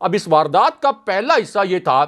اب اس واردات کا پہلا حصہ یہ تھا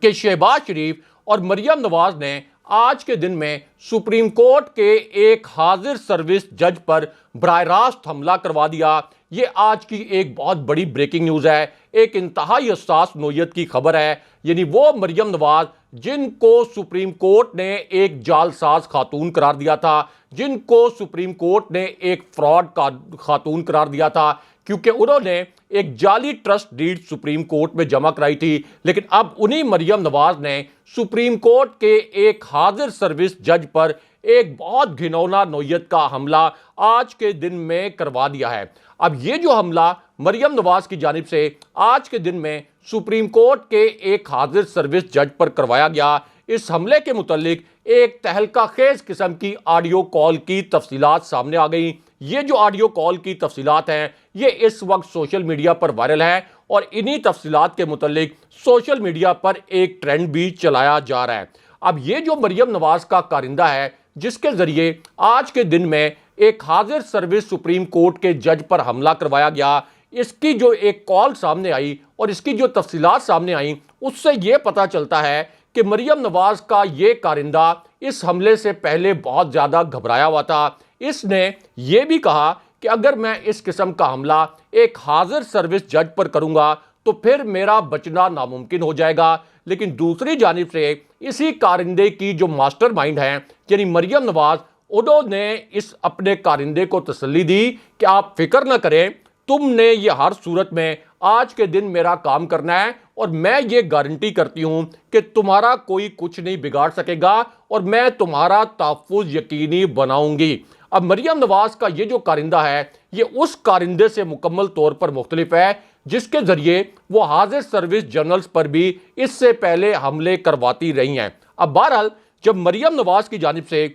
کہ شہباز شریف اور مریم نواز نے آج کے دن میں سپریم کورٹ کے ایک حاضر سروس جج پر براہ راست حملہ کروا دیا۔ یہ آج کی ایک بہت بڑی بریکنگ نیوز ہے، ایک انتہائی حساس نوعیت کی خبر ہے، یعنی وہ مریم نواز جن کو سپریم کورٹ نے ایک جعلساز خاتون قرار دیا تھا، جن کو سپریم کورٹ نے ایک فراڈ خاتون قرار دیا تھا کیونکہ انہوں نے ایک جعلی ٹرسٹ ڈیڈ سپریم کورٹ میں جمع کرائی تھی، لیکن اب انہی مریم نواز نے سپریم کورٹ کے ایک حاضر سروس جج پر ایک بہت گھنونا نوعیت کا حملہ آج کے دن میں کروا دیا ہے۔ اب یہ جو حملہ مریم نواز کی جانب سے آج کے دن میں سپریم کورٹ کے ایک حاضر سروس جج پر کروایا گیا، اس حملے کے متعلق ایک تہلکہ خیز قسم کی آڈیو کال کی تفصیلات سامنے آ گئیں۔ یہ جو آڈیو کال کی تفصیلات ہیں یہ اس وقت سوشل میڈیا پر وائرل ہے، اور انہی تفصیلات کے متعلق سوشل میڈیا پر ایک ٹرینڈ بھی چلایا جا رہا ہے۔ اب یہ جو مریم نواز کا کارندہ ہے جس کے ذریعے آج کے دن میں ایک حاضر سروس سپریم کورٹ کے جج پر حملہ کروایا گیا، اس کی جو ایک کال سامنے آئی اور اس کی جو تفصیلات سامنے آئیں اس سے یہ پتہ چلتا ہے کہ مریم نواز کا یہ کارندہ اس حملے سے پہلے بہت زیادہ گھبرایا ہوا تھا۔ اس نے یہ بھی کہا کہ اگر میں اس قسم کا حملہ ایک حاضر سروس جج پر کروں گا تو پھر میرا بچنا ناممکن ہو جائے گا، لیکن دوسری جانب سے اسی کارندے کی جو ماسٹر مائنڈ ہیں یعنی مریم نواز، انہوں نے اس اپنے کارندے کو تسلی دی کہ آپ فکر نہ کریں، تم نے یہ ہر صورت میں آج کے دن میرا کام کرنا ہے، اور میں یہ گارنٹی کرتی ہوں کہ تمہارا کوئی کچھ نہیں بگاڑ سکے گا اور میں تمہارا تحفظ یقینی بناؤں گی۔ اب مریم نواز کا یہ جو کارندہ ہے یہ اس کارندے سے مکمل طور پر مختلف ہے جس کے ذریعے وہ حاضر سروس جرنلز پر بھی اس سے پہلے حملے کرواتی رہی ہیں۔ اب بہرحال جب مریم نواز کی جانب سے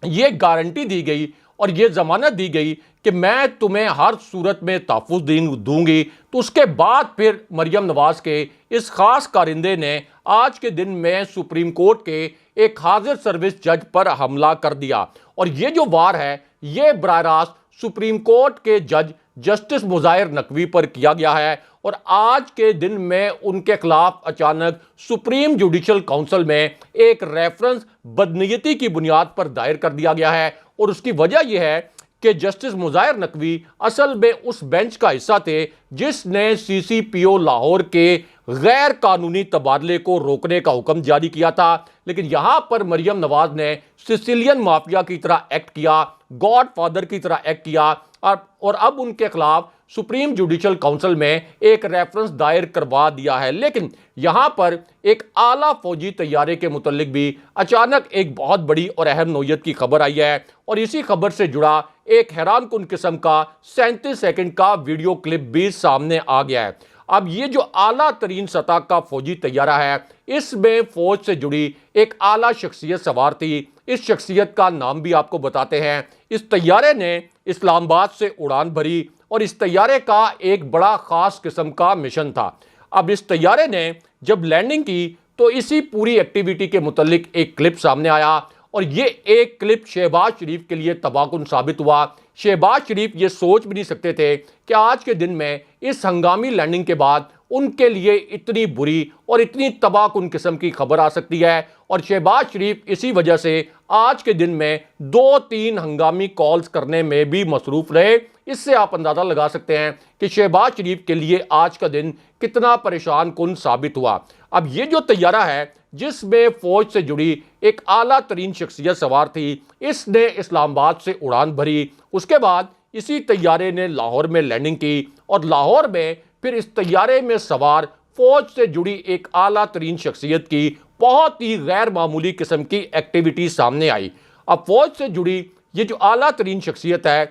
یہ گارنٹی دی گئی اور یہ ضمانت دی گئی کہ میں تمہیں ہر صورت میں تحفظ دوں گی، تو اس کے بعد پھر مریم نواز کے اس خاص کارندے نے آج کے دن میں سپریم کورٹ کے ایک حاضر سروس جج پر حملہ کر دیا، اور یہ جو وار ہے یہ براہ راست سپریم کورٹ کے جج جسٹس مظاہر نقوی پر کیا گیا ہے، اور آج کے دن میں ان کے خلاف اچانک سپریم جوڈیشل کونسل میں ایک ریفرنس بدنیتی کی بنیاد پر دائر کر دیا گیا ہے، اور اس کی وجہ یہ ہے کہ جسٹس مظاہر نقوی اصل میں اس بینچ کا حصہ تھے جس نے سی سی پی او لاہور کے غیر قانونی تبادلے کو روکنے کا حکم جاری کیا تھا، لیکن یہاں پر مریم نواز نے سسیلین مافیا کی طرح ایکٹ کیا، گاڈ فادر کی طرح ایکٹ کیا، اور اب ان کے خلاف سپریم جوڈیشل کونسل میں ایک ریفرنس دائر کروا دیا ہے۔ لیکن یہاں پر ایک اعلیٰ فوجی طیارے کے متعلق بھی اچانک ایک بہت بڑی اور اہم نوعیت کی خبر آئی ہے، اور اسی خبر سے جڑا ایک حیران کن قسم کا 37 سیکنڈ کا ویڈیو کلپ بھی سامنے آ گیا ہے۔ اب یہ جو اعلیٰ ترین سطح کا فوجی طیارہ ہے اس میں فوج سے جڑی ایک اعلیٰ شخصیت سوار تھی، اس شخصیت کا نام بھی آپ کو بتاتے ہیں۔ اس طیارے نے اسلام آباد سے اڑان بھری، اور اس طیارے کا ایک بڑا خاص قسم کا مشن تھا۔ اب اس طیارے نے جب لینڈنگ کی تو اسی پوری ایکٹیویٹی کے متعلق ایک کلپ سامنے آیا، اور یہ ایک کلپ شہباز شریف کے لیے تباہ کن ثابت ہوا۔ شہباز شریف یہ سوچ بھی نہیں سکتے تھے کہ آج کے دن میں اس ہنگامی لینڈنگ کے بعد ان کے لیے اتنی بری اور اتنی تباہ کن قسم کی خبر آ سکتی ہے، اور شہباز شریف اسی وجہ سے آج کے دن میں 2-3 ہنگامی کالز کرنے میں بھی مصروف رہے۔ اس سے آپ اندازہ لگا سکتے ہیں کہ شہباز شریف کے لیے آج کا دن کتنا پریشان کن ثابت ہوا۔ اب یہ جو طیارہ ہے جس میں فوج سے جڑی ایک اعلیٰ ترین شخصیت سوار تھی، اس نے اسلام آباد سے اڑان بھری، اس کے بعد اسی طیارے نے لاہور میں لینڈنگ کی، اور لاہور میں پھر اس طیارے میں سوار فوج سے جڑی ایک اعلیٰ ترین شخصیت کی بہت ہی غیر معمولی قسم کی ایکٹیویٹی سامنے آئی۔ اب فوج سے جڑی یہ جو اعلیٰ ترین شخصیت ہے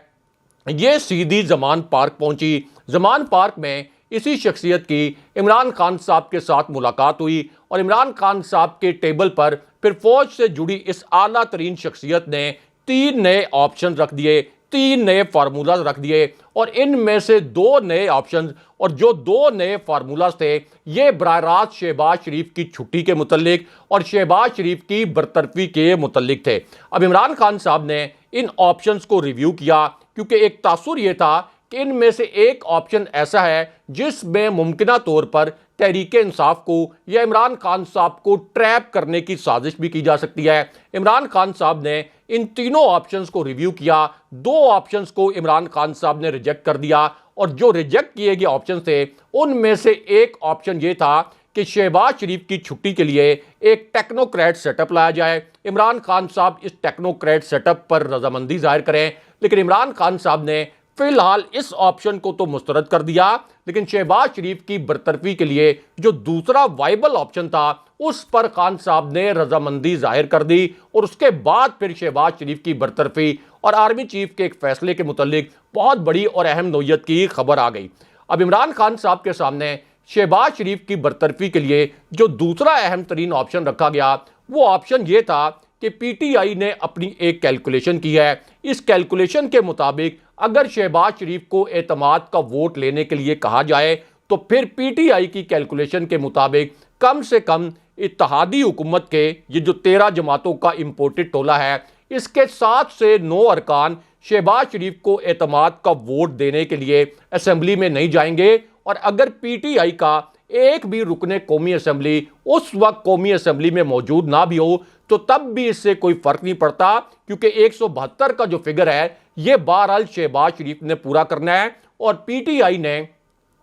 یہ سیدھی زمان پارک پہنچی۔ زمان پارک میں اسی شخصیت کی عمران خان صاحب کے ساتھ ملاقات ہوئی، اور عمران خان صاحب کے ٹیبل پر پھر فوج سے جڑی اس اعلیٰ ترین شخصیت نے 3 نئے آپشن رکھ دیے، 3 نئے فارمولاز رکھ دیے، اور ان میں سے 2 نئے آپشنز اور جو 2 نئے فارمولاز تھے یہ براہ راست شہباز شریف کی چھٹی کے متعلق اور شہباز شریف کی برطرفی کے متعلق تھے۔ اب عمران خان صاحب نے ان آپشنز کو ریویو کیا، کیونکہ ایک تاثر یہ تھا کہ ان میں سے ایک آپشن ایسا ہے جس میں ممکنہ طور پر تحریک انصاف کو یا عمران خان صاحب کو ٹریپ کرنے کی سازش بھی کی جا سکتی ہے۔ عمران خان صاحب نے ان تینوں آپشنز کو ریویو کیا، دو آپشنز کو عمران خان صاحب نے ریجیکٹ کر دیا، اور جو ریجیکٹ کیے گئے آپشن تھے ان میں سے ایک آپشن یہ تھا کہ شہباز شریف کی چھٹی کے لیے ایک ٹیکنوکریٹ سیٹ اپ لایا جائے، عمران خان صاحب اس ٹیکنوکریٹ سیٹ اپ پر رضامندی ظاہر کریں، لیکن عمران خان صاحب نے فی الحال اس آپشن کو تو مسترد کر دیا، لیکن شہباز شریف کی برطرفی کے لیے جو دوسرا وائبل آپشن تھا اس پر خان صاحب نے رضامندی ظاہر کر دی، اور اس کے بعد پھر شہباز شریف کی برطرفی اور آرمی چیف کے ایک فیصلے کے متعلق بہت بڑی اور اہم نوعیت کی خبر آ گئی۔ اب عمران خان صاحب کے سامنے شہباز شریف کی برطرفی کے لیے جو دوسرا اہم ترین آپشن رکھا گیا وہ آپشن یہ تھا کہ پی ٹی آئی نے اپنی ایک کیلکولیشن کی ہے۔ اس کیلکولیشن کے مطابق اگر شہباز شریف کو اعتماد کا ووٹ لینے کے لیے کہا جائے تو پھر پی ٹی آئی کی کیلکولیشن کے مطابق کم سے کم اتحادی حکومت کے یہ جو 13 جماعتوں کا امپورٹڈ ٹولہ ہے اس کے 7 سے 9 ارکان شہباز شریف کو اعتماد کا ووٹ دینے کے لیے اسمبلی میں نہیں جائیں گے، اور اگر پی ٹی آئی کا ایک بھی رکن قومی اسمبلی اس وقت قومی اسمبلی میں موجود نہ بھی ہو تو تب بھی اس سے کوئی فرق نہیں پڑتا، کیونکہ 172 کا جو فگر ہے یہ بہرحال شہباز شریف نے پورا کرنا ہے۔ اور پی ٹی آئی نے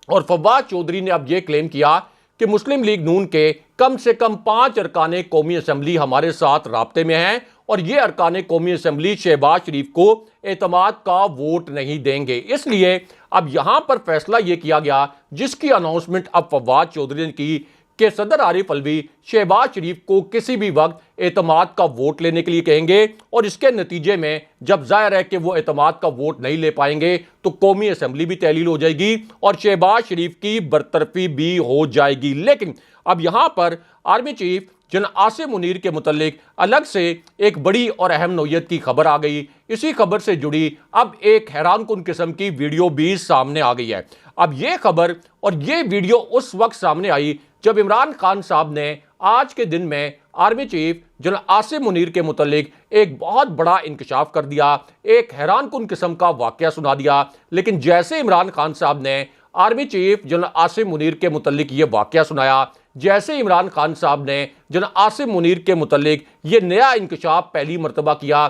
اور فواد چودھری نے اب یہ کلیم کیا کہ مسلم لیگ نون کے کم سے کم 5 ارکان قومی اسمبلی ہمارے ساتھ رابطے میں ہیں، اور یہ ارکان قومی اسمبلی شہباز شریف کو اعتماد کا ووٹ نہیں دیں گے۔ اس لیے اب یہاں پر فیصلہ یہ کیا گیا جس کی اناؤنسمنٹ اب فواد چودھری نے کی کہ صدر عارف علوی شہباز شریف کو کسی بھی وقت اعتماد کا ووٹ لینے کے لیے کہیں گے، اور اس کے نتیجے میں جب ظاہر ہے کہ وہ اعتماد کا ووٹ نہیں لے پائیں گے تو قومی اسمبلی بھی تحلیل ہو جائے گی اور شہباز شریف کی برطرفی بھی ہو جائے گی۔ لیکن اب یہاں پر army chief general Asim Munir کے متعلق الگ سے ایک بڑی اور اہم نوعیت کی خبر آ گئی۔ اسی خبر سے جڑی اب ایک حیران کن قسم کی ویڈیو بھی سامنے آ گئی ہے۔ اب یہ خبر اور یہ ویڈیو اس وقت سامنے آئی جب عمران خان صاحب نے آج کے دن میں army chief general Asim Munir کے متعلق ایک بہت بڑا انکشاف کر دیا، ایک حیران کن قسم کا واقعہ سنا دیا۔ لیکن جیسے عمران خان صاحب نے army chief general Asim Munir کے متعلق یہ واقعہ سنایا، جیسے عمران خان صاحب نے جنرل عاصم منیر کے متعلق یہ نیا انکشاف پہلی مرتبہ کیا،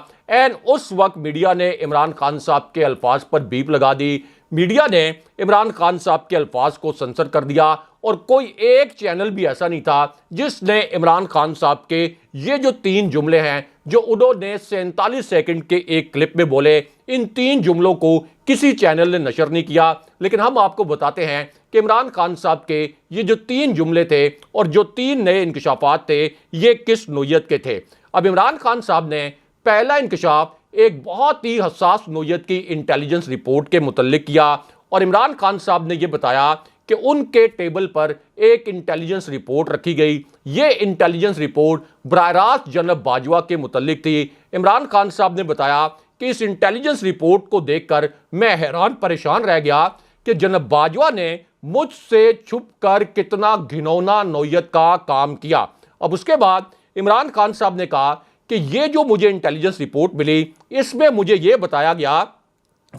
اس وقت میڈیا نے عمران خان صاحب کے الفاظ پر بیپ لگا دی، میڈیا نے عمران خان صاحب کے الفاظ کو سنسر کر دیا، اور کوئی ایک چینل بھی ایسا نہیں تھا جس نے عمران خان صاحب کے یہ جو 3 جملے ہیں جو انہوں نے 47 سیکنڈ کے ایک کلپ میں بولے، ان 3 جملوں کو کسی چینل نے نشر نہیں کیا۔ لیکن ہم آپ کو بتاتے ہیں کہ عمران خان صاحب کے یہ جو 3 جملے تھے اور جو 3 نئے انکشافات تھے یہ کس نوعیت کے تھے۔ اب عمران خان صاحب نے پہلا انکشاف ایک بہت ہی حساس نوعیت کی انٹیلیجنس رپورٹ کے متعلق کیا، اور عمران خان صاحب نے یہ بتایا کہ ان کے ٹیبل پر ایک انٹیلیجنس رپورٹ رکھی گئی۔ یہ انٹیلیجنس رپورٹ براہ راست جنرل باجوہ کے متعلق تھی۔ عمران خان صاحب نے بتایا کہ اس انٹیلیجنس رپورٹ کو دیکھ کر میں حیران پریشان رہ گیا کہ جنرل باجوہ نے مجھ سے چھپ کر کتنا گھنونا نوعیت کا کام کیا۔ اب اس کے بعد عمران خان صاحب نے کہا کہ یہ جو مجھے انٹیلیجنس رپورٹ ملی اس میں مجھے یہ بتایا گیا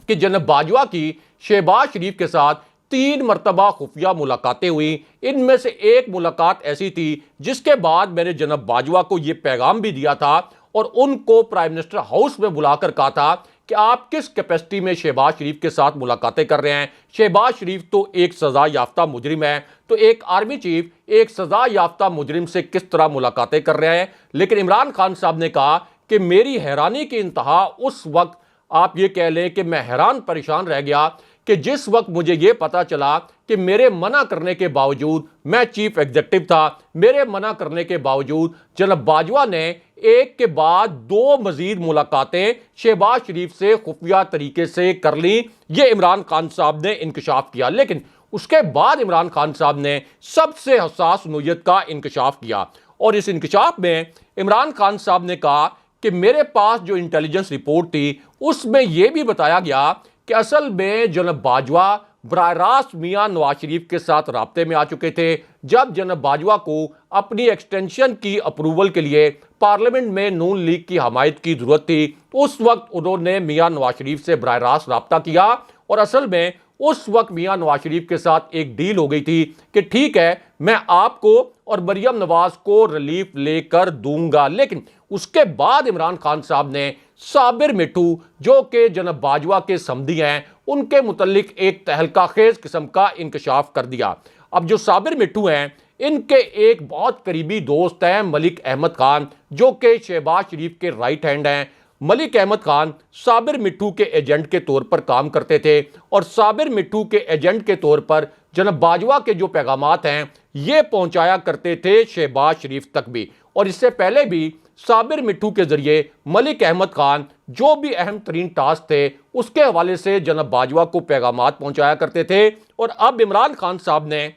کہ جنرل باجوہ کی شہباز شریف کے ساتھ 3 مرتبہ خفیہ ملاقاتیں ہوئیں۔ ان میں سے ایک ملاقات ایسی تھی جس کے بعد میں نے جنرل باجوہ کو یہ پیغام بھی دیا تھا اور ان کو پرائم منسٹر ہاؤس میں بلا کر کہا تھا کہ آپ کس کیپیسٹی میں شہباز شریف کے ساتھ ملاقاتیں کر رہے ہیں۔ شہباز شریف تو ایک سزا یافتہ مجرم ہے، تو ایک آرمی چیف ایک سزا یافتہ مجرم سے کس طرح ملاقاتیں کر رہے ہیں۔ لیکن عمران خان صاحب نے کہا کہ میری حیرانی کی انتہا اس وقت، آپ یہ کہہ لیں کہ میں حیران پریشان رہ گیا کہ جس وقت مجھے یہ پتا چلا کہ میرے منع کرنے کے باوجود، میں چیف ایگزیکٹو تھا، میرے منع کرنے کے باوجود جناب باجوہ نے ایک کے بعد 2 مزید ملاقاتیں شہباز شریف سے خفیہ طریقے سے کر لیں۔ یہ عمران خان صاحب نے انکشاف کیا، لیکن اس کے بعد عمران خان صاحب نے سب سے حساس نوعیت کا انکشاف کیا، اور اس انکشاف میں عمران خان صاحب نے کہا کہ میرے پاس جو انٹیلیجنس رپورٹ تھی اس میں یہ بھی بتایا گیا کہ اصل میں جناب باجوہ براہ راست میاں نواز شریف کے ساتھ رابطے میں آ چکے تھے۔ جب جناب باجوہ کو اپنی ایکسٹینشن کی اپروول کے لیے پارلیمنٹ میں نون لیگ کی حمایت کی ضرورت تھی، اس وقت انہوں نے میاں نواز شریف سے براہ راست رابطہ کیا اور اصل میں اس وقت میاں نواز شریف کے ساتھ ایک ڈیل ہو گئی تھی کہ ٹھیک ہے میں آپ کو اور مریم نواز کو ریلیف لے کر دوں گا، لیکن اس کے بعد عمران خان صاحب نے صابر مٹھو جو کہ جناب باجوہ کے سمدھی ہیں ان کے متعلق ایک تہلکہ خیز قسم کا انکشاف کر دیا۔ اب جو صابر مٹھو ہیں ان کے ایک بہت قریبی دوست ہیں ملک احمد خان جو کہ شہباز شریف کے رائٹ ہینڈ ہیں۔ ملک احمد خان صابر مٹھو کے ایجنٹ کے طور پر کام کرتے تھے اور صابر مٹھو کے ایجنٹ کے طور پر جناب باجوہ کے جو پیغامات ہیں یہ پہنچایا کرتے تھے شہباز شریف تک بھی، اور اس سے پہلے بھی صابر مٹھو کے ذریعے ملک احمد خان جو بھی اہم ترین ٹاسک تھے اس کے حوالے سے جناب باجوہ کو پیغامات پہنچایا کرتے تھے۔ اور اب عمران خان صاحب نے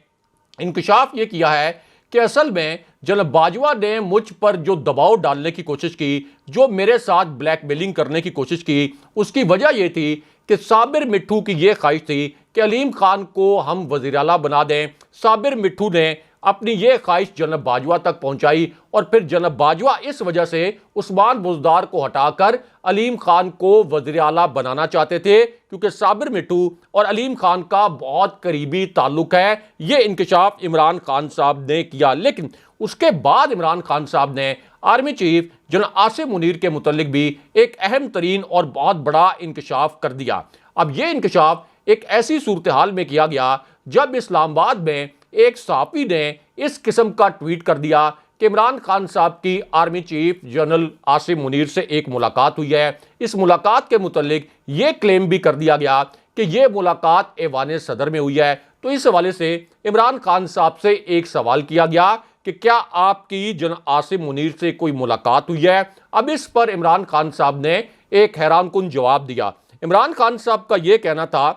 انکشاف یہ کیا ہے کہ اصل میں جناب باجوہ نے مجھ پر جو دباؤ ڈالنے کی کوشش کی، جو میرے ساتھ بلیک میلنگ کرنے کی کوشش کی، اس کی وجہ یہ تھی کہ صابر مٹھو کی یہ خواہش تھی کہ علیم خان کو ہم وزیر اعلیٰ بنا دیں۔ صابر مٹھو نے اپنی یہ خواہش جناب باجوہ تک پہنچائی اور پھر جناب باجوہ اس وجہ سے عثمان بزدار کو ہٹا کر علیم خان کو وزیر اعلیٰ بنانا چاہتے تھے، کیونکہ صابر مٹھو اور علیم خان کا بہت قریبی تعلق ہے۔ یہ انکشاف عمران خان صاحب نے کیا، لیکن اس کے بعد عمران خان صاحب نے army chief general Asim Munir کے متعلق بھی ایک اہم ترین اور بہت بڑا انکشاف کر دیا۔ اب یہ انکشاف ایک ایسی صورتحال میں کیا گیا جب اسلام آباد میں ایک صحافی نے اس قسم کا ٹویٹ کر دیا کہ عمران خان صاحب کی army chief general Asim Munir سے ایک ملاقات ہوئی ہے۔ اس ملاقات کے متعلق یہ کلیم بھی کر دیا گیا کہ یہ ملاقات ایوان صدر میں ہوئی ہے۔ تو اس حوالے سے عمران خان صاحب سے ایک سوال کیا گیا کہ کیا آپ کی جنرل عاصم منیر سے کوئی ملاقات ہوئی ہے؟ اب اس پر عمران خان صاحب نے ایک حیران کن جواب دیا۔ عمران خان صاحب کا یہ کہنا تھا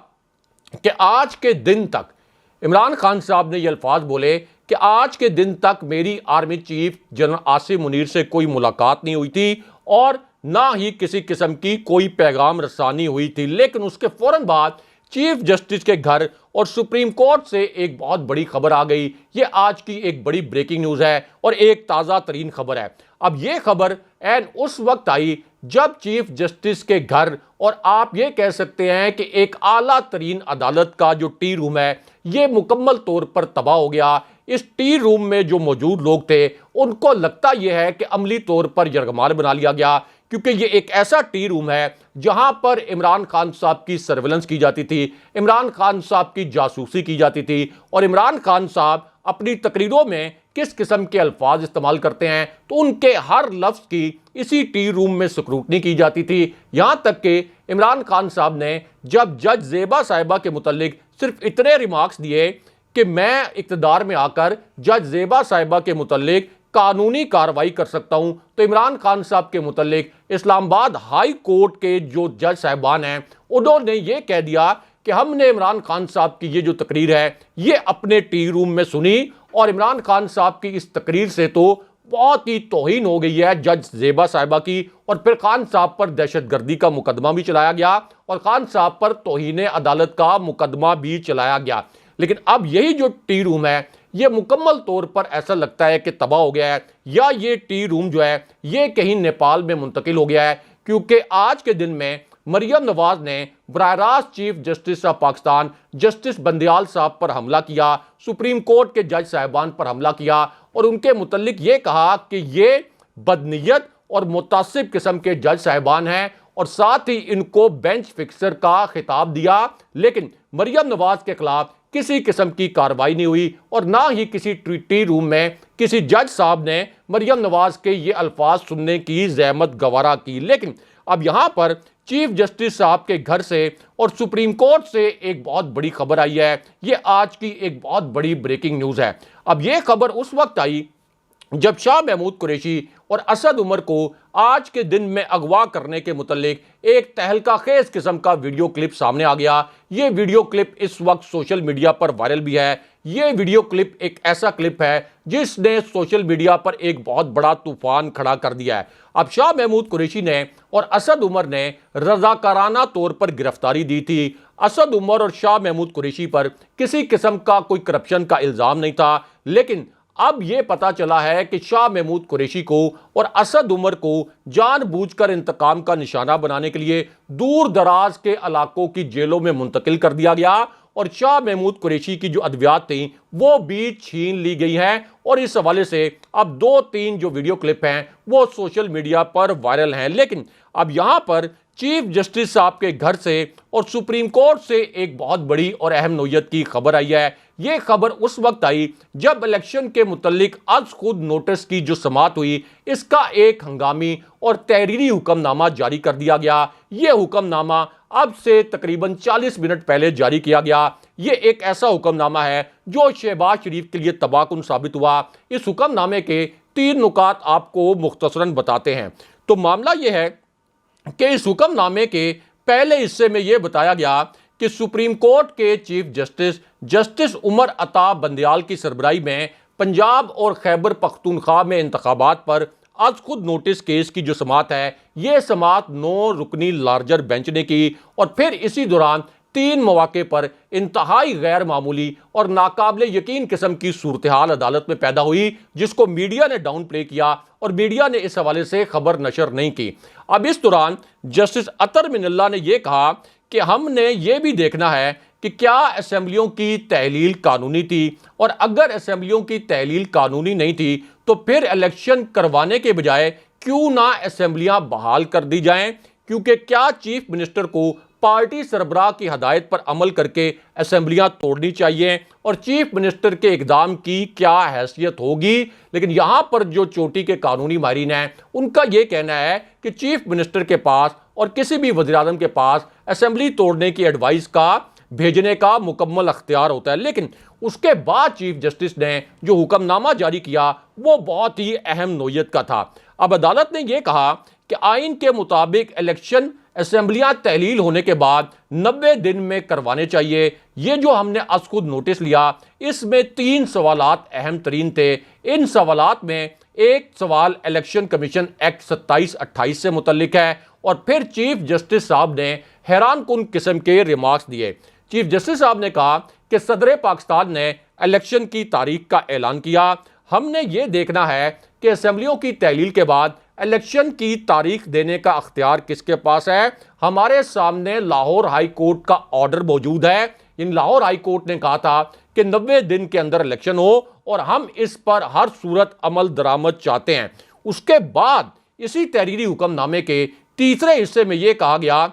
کہ آج کے دن تک عمران خان صاحب نے یہ الفاظ بولے کہ آج کے دن تک میری army chief general Asim Munir سے کوئی ملاقات نہیں ہوئی تھی اور نہ ہی کسی قسم کی کوئی پیغام رسانی ہوئی تھی، لیکن اس کے فوراً بعد چیف جسٹس کے گھر اور سپریم کورٹ سے ایک بہت بڑی خبر آ گئی۔ یہ آج کی ایک بڑی بریکنگ نیوز ہے اور ایک تازہ ترین خبر ہے۔ اب یہ خبر عین اس وقت آئی جب چیف جسٹس کے گھر اور آپ یہ کہہ سکتے ہیں کہ ایک اعلیٰ ترین عدالت کا جو ٹی روم ہے یہ مکمل طور پر تباہ ہو گیا۔ اس ٹی روم میں جو موجود لوگ تھے ان کو لگتا یہ ہے کہ عملی طور پر یرغمال بنا لیا گیا، کیونکہ یہ ایک ایسا ٹی روم ہے جہاں پر عمران خان صاحب کی سرویلنس کی جاتی تھی، عمران خان صاحب کی جاسوسی کی جاتی تھی، اور عمران خان صاحب اپنی تقریروں میں کس قسم کے الفاظ استعمال کرتے ہیں تو ان کے ہر لفظ کی اسی ٹی روم میں سکروٹنی کی جاتی تھی۔ یہاں تک کہ عمران خان صاحب نے جب جج زیبا صاحبہ کے متعلق صرف اتنے ریمارکس دیے کہ میں اقتدار میں آ کر جج زیبا صاحبہ کے متعلق قانونی کارروائی کر سکتا ہوں، تو عمران خان صاحب کے متعلق اسلام آباد ہائی کورٹ کے جو جج صاحبان ہیں انہوں نے یہ کہہ دیا کہ ہم نے عمران خان صاحب کی یہ جو تقریر ہے یہ اپنے ٹی روم میں سنی، اور عمران خان صاحب کی اس تقریر سے تو بہت ہی توہین ہو گئی ہے جج زیبا صاحبہ کی، اور پھر خان صاحب پر دہشت گردی کا مقدمہ بھی چلایا گیا اور خان صاحب پر توہین عدالت کا مقدمہ بھی چلایا گیا۔ لیکن اب یہی جو ٹی روم ہے یہ مکمل طور پر ایسا لگتا ہے کہ تباہ ہو گیا ہے، یا یہ ٹی روم جو ہے یہ کہیں نیپال میں منتقل ہو گیا ہے، کیونکہ آج کے دن میں مریم نواز نے براہ راست chief justice of Pakistan justice Bandial صاحب پر حملہ کیا، سپریم کورٹ کے جج صاحبان پر حملہ کیا اور ان کے متعلق یہ کہا کہ یہ بدنیت اور متعصب قسم کے جج صاحبان ہیں، اور ساتھ ہی ان کو بینچ فکسر کا خطاب دیا۔ لیکن مریم نواز کے خلاف کسی قسم کی کارروائی نہیں ہوئی اور نہ ہی کسی ٹی روم میں کسی جج صاحب نے مریم نواز کے یہ الفاظ سننے کی زحمت گوارا کی۔ لیکن اب یہاں پر چیف جسٹس صاحب کے گھر سے اور سپریم کورٹ سے ایک بہت بڑی خبر آئی ہے۔ یہ آج کی ایک بہت بڑی بریکنگ نیوز ہے۔ اب یہ خبر اس وقت آئی جب شاہ محمود قریشی اور اسد عمر کو آج کے دن میں اغوا کرنے کے متعلق ایک تہلکہ خیز قسم کا ویڈیو کلپ سامنے آ گیا۔ یہ ویڈیو کلپ اس وقت سوشل میڈیا پر وائرل بھی ہے۔ یہ ویڈیو کلپ ایک ایسا کلپ ہے جس نے سوشل میڈیا پر ایک بہت بڑا طوفان کھڑا کر دیا ہے۔ اب شاہ محمود قریشی نے اور اسد عمر نے رضاکارانہ طور پر گرفتاری دی تھی۔ اسد عمر اور شاہ محمود قریشی پر کسی قسم کا کوئی کرپشن کا الزام نہیں تھا، لیکن اب یہ پتا چلا ہے کہ شاہ محمود قریشی کو اور اسد عمر کو جان بوجھ کر انتقام کا نشانہ بنانے کے لیے دور دراز کے علاقوں کی جیلوں میں منتقل کر دیا گیا اور شاہ محمود قریشی کی جو ادویات تھیں وہ بھی چھین لی گئی ہیں اور اس حوالے سے اب 2-3 جو ویڈیو کلپ ہیں وہ سوشل میڈیا پر وائرل ہیں۔ لیکن اب یہاں پر چیف جسٹس صاحب کے گھر سے اور سپریم کورٹ سے ایک بہت بڑی اور اہم نوعیت کی خبر آئی ہے۔ یہ خبر اس وقت آئی جب الیکشن کے متعلق از خود نوٹس کی جو سماعت ہوئی، اس کا ایک ہنگامی اور تحریری حکم نامہ جاری کر دیا گیا۔ یہ حکم نامہ اب سے تقریباً 40 منٹ پہلے جاری کیا گیا۔ یہ ایک ایسا حکم نامہ ہے جو شہباز شریف کے لیے تباہ کن ثابت ہوا۔ اس حکم نامے کے 3 نکات آپ کو مختصراً بتاتے ہیں۔ تو معاملہ یہ ہے کہ اس حکم نامے کے پہلے حصے میں یہ بتایا گیا کہ سپریم کورٹ کے چیف جسٹس عمر عطا بندیال کی سربراہی میں پنجاب اور خیبر پختونخوا میں انتخابات پر از خود نوٹس کیس کی جو سماعت ہے، یہ سماعت 9 رکنی لارجر بینچ نے کی اور پھر اسی دوران 3 مواقع پر انتہائی غیر معمولی اور ناقابل یقین قسم کی صورتحال عدالت میں پیدا ہوئی، جس کو میڈیا نے ڈاؤن پلے کیا اور میڈیا نے اس حوالے سے خبر نشر نہیں کی۔ اب اس دوران جسٹس اطہر من اللہ نے یہ کہا کہ ہم نے یہ بھی دیکھنا ہے کہ کیا اسمبلیوں کی تحلیل قانونی تھی، اور اگر اسمبلیوں کی تحلیل قانونی نہیں تھی تو پھر الیکشن کروانے کے بجائے کیوں نہ اسمبلیاں بحال کر دی جائیں، کیونکہ کیا چیف منسٹر کو پارٹی سربراہ کی ہدایت پر عمل کر کے اسمبلیاں توڑنی چاہیے اور چیف منسٹر کے اقدام کی کیا حیثیت ہوگی۔ لیکن یہاں پر جو چوٹی کے قانونی ماہرین ہیں ان کا یہ کہنا ہے کہ چیف منسٹر کے پاس اور کسی بھی وزیر اعظم کے پاس اسمبلی توڑنے کی ایڈوائس کا بھیجنے کا مکمل اختیار ہوتا ہے۔ لیکن اس کے بعد چیف جسٹس نے جو حکم نامہ جاری کیا وہ بہت ہی اہم نوعیت کا تھا۔ اب عدالت نے یہ کہا کہ آئین کے مطابق الیکشن اسمبلیاں تحلیل ہونے کے بعد 90 دن میں کروانے چاہیے۔ یہ جو ہم نے از خود نوٹس لیا، اس میں 3 سوالات اہم ترین تھے۔ ان سوالات میں ایک سوال الیکشن کمیشن ایکٹ 27-28 سے متعلق ہے اور پھر چیف جسٹس صاحب نے حیران کن قسم کے ریمارکس دیے۔ چیف جسٹس صاحب نے کہا کہ صدر پاکستان نے الیکشن کی تاریخ کا اعلان کیا۔ ہم نے یہ دیکھنا ہے کہ اسمبلیوں کی تحلیل کے بعد الیکشن کی تاریخ دینے کا اختیار کس کے پاس ہے۔ ہمارے سامنے لاہور ہائی کورٹ کا آرڈر موجود ہے۔ لاہور ہائی کورٹ نے کہا تھا کہ 90 دن کے اندر الیکشن ہو اور ہم اس پر ہر صورت عمل درآمد چاہتے ہیں۔ اس کے بعد اسی تحریری حکم نامے کے تیسرے حصے میں یہ کہا گیا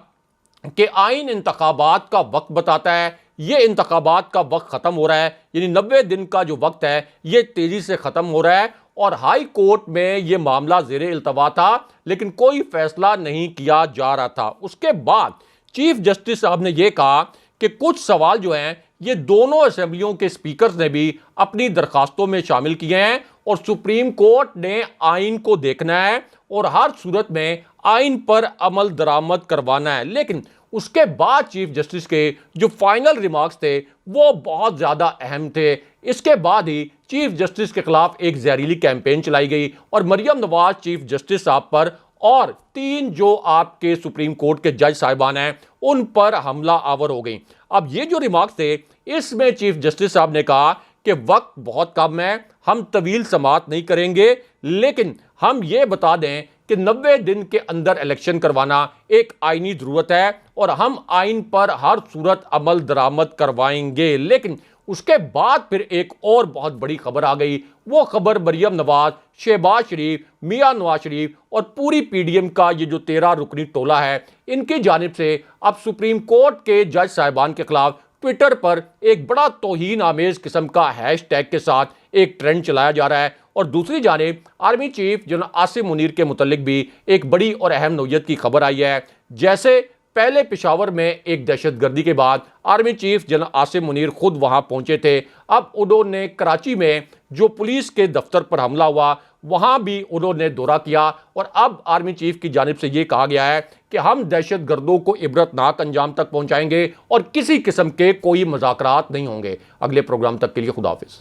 کہ آئین انتخابات کا وقت بتاتا ہے، یہ انتخابات کا وقت ختم ہو رہا ہے، یعنی 90 دن کا جو وقت ہے یہ تیزی سے ختم ہو رہا ہے، اور ہائی کورٹ میں یہ معاملہ زیر التوا تھا لیکن کوئی فیصلہ نہیں کیا جا رہا تھا۔ اس کے بعد چیف جسٹس صاحب نے یہ کہا کہ کچھ سوال جو ہیں یہ دونوں اسمبلیوں کے سپیکرز نے بھی اپنی درخواستوں میں شامل کیے ہیں اور سپریم کورٹ نے آئین کو دیکھنا ہے اور ہر صورت میں آئین پر عمل درآمد کروانا ہے۔ لیکن اس کے بعد چیف جسٹس کے جو فائنل ریمارکس تھے وہ بہت زیادہ اہم تھے۔ اس کے بعد ہی چیف جسٹس کے خلاف ایک زہریلی کیمپین چلائی گئی اور مریم نواز چیف جسٹس صاحب پر اور 3 جو آپ کے سپریم کورٹ کے جج صاحبان ہیں ان پر حملہ آور ہو گئی۔ اب یہ جو ریمارکس تھے اس میں چیف جسٹس صاحب نے کہا کہ وقت بہت کم ہے، ہم طویل سماعت نہیں کریں گے، لیکن ہم یہ بتا دیں کہ 90 دن کے اندر الیکشن کروانا ایک آئینی ضرورت ہے اور ہم آئین پر ہر صورت عمل درآمد کروائیں گے۔ لیکن اس کے بعد پھر ایک اور بہت بڑی خبر آ گئی۔ وہ خبر مریم نواز، شہباز شریف، میاں نواز شریف اور پوری پی ڈی ایم کا یہ جو 13 رکنی ٹولہ ہے، ان کی جانب سے اب سپریم کورٹ کے جج صاحبان کے خلاف ٹویٹر پر ایک بڑا توہین آمیز قسم کا ہیش ٹیگ کے ساتھ ایک ٹرینڈ چلایا جا رہا ہے، اور دوسری جانب army chief general Asim Munir کے متعلق بھی ایک بڑی اور اہم نوعیت کی خبر آئی ہے۔ جیسے پہلے پشاور میں ایک دہشت گردی کے بعد army chief general Asim Munir خود وہاں پہنچے تھے، اب انہوں نے کراچی میں جو پولیس کے دفتر پر حملہ ہوا وہاں بھی انہوں نے دورہ کیا، اور اب آرمی چیف کی جانب سے یہ کہا گیا ہے کہ ہم دہشت گردوں کو عبرتناک انجام تک پہنچائیں گے اور کسی قسم کے کوئی مذاکرات نہیں ہوں گے۔ اگلے پروگرام تک کے لیے خدا حافظ۔